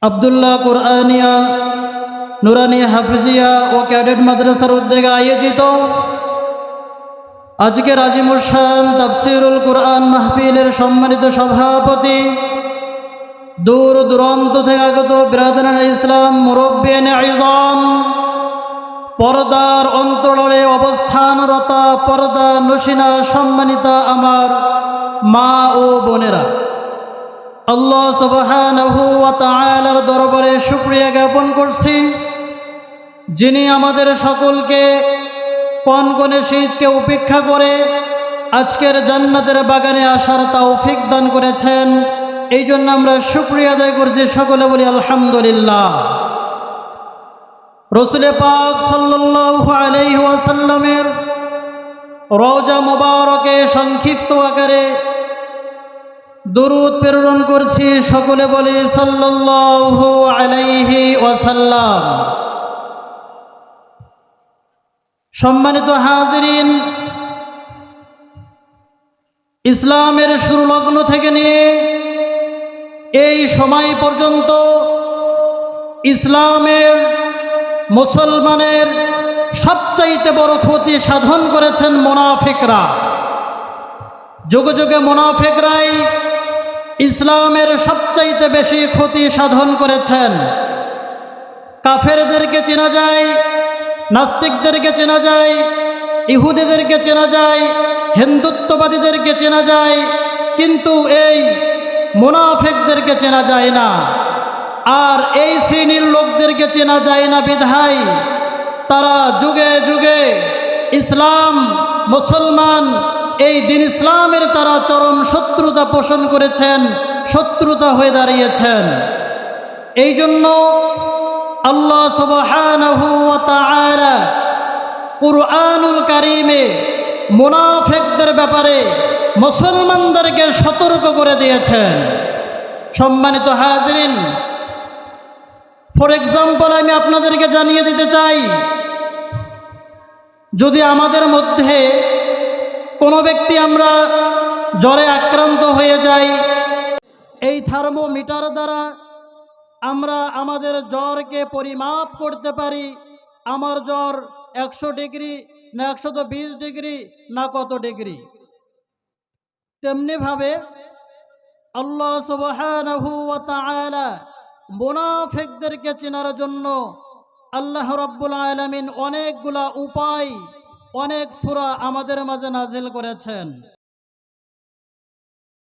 আব্দুল্লাহ কুরআনিয়া নুরানি হাফিজিয়া ও cadet মাদ্রাসার উদ্যোগে আয়োজিত আজকের আজিমুল শান তাফসীরুল কুরআন মাহফিলের সম্মানিত সভাপতি, দূর দূরান্ত থেকে আগত বিরাদরান ইসলাম, মুরব্বিয়ানে আইজাম, পর্দার অন্তরালে অবস্থানরতা পর্দা নসিনা সম্মানিতা আমার মা ও বোনেরা, আল্লাহ সুবহানাহু ওয়া তাআলার দরবারে শুকরিয়া জ্ঞাপন করছি, যিনি আমাদের সকলকে কনকনে শীতকে উপেক্ষা করে আজকের জান্নাতের বাগানে আসার তৌফিক দান করেছেন। এই জন্য আমরা শুকরিয়া আদায় করছি, সকলে বলি আলহামদুলিল্লাহ। রাসূল পাক সাল্লাল্লাহু আলাইহি ওয়াসাল্লামের রওজা মুবারকে সংক্ষিপ্ত আকারে দরুদ প্রেরণ করছি, সকলে বলি সাল্লাল্লাহু আলাইহি ওয়াসাল্লাম। সম্মানিত হাজিরিন, ইসলামের শুরু লগ্ন থেকে নিয়ে এই সময় পর্যন্ত ইসলামের মুসলমানের সবচাইতে বড় ক্ষতি সাধন করেছেন মুনাফিকরা। যুগে যুগে মুনাফিকরাই ইসলামের সবচাইতে বেশি ক্ষতি সাধন করেছেন। কাফেরদেরকে চেনা যায়, নাস্তিকদেরকে চেনা যায়, ইহুদিদেরকে চেনা যায়, হিন্দুত্ববাদীদেরকে চেনা যায়, কিন্তু এই মুনাফিকদেরকে চেনা যায় না। আর এই শ্রেণীর লোকদেরকে চেনা যায় না বিধায় তারা যুগে যুগে ইসলাম, মুসলমান, এই দিন ইসলামের তারা চরম শত্রুতা পোষণ করেছেন, শত্রুতা হয়ে দাঁড়িয়েছেন। এই জন্য আল্লাহ সুবহানাহু ওয়া তাআলা কুরআনুল কারীমে মুনাফিকদের ব্যাপারে মুসলমানদেরকে সতর্ক করে দিয়েছেন। সম্মানিত হাজিরিন, ফর এক্সাম্পল আমি আপনাদেরকে জানিয়ে দিতে চাই, যদি আমাদের মধ্যে কোনো ব্যক্তি আমরা জ্বরে আক্রান্ত হয়ে যাই, এই থার্মোমিটার দ্বারা আমরা আমাদের জ্বরকে পরিমাপ করতে পারি। আমার জ্বর 100 ডিগ্রি না 120 ডিগ্রি না কত ডিগ্রি। তেমনিভাবে আল্লাহ সুবহানাহু ওয়া তাআলা মুনাফিকদেরকে চেনার জন্য আল্লাহ রাব্বুল আলামিন অনেকগুলা উপায়, অনেক সূরা আমাদের মাঝে নাজিল করেছেন।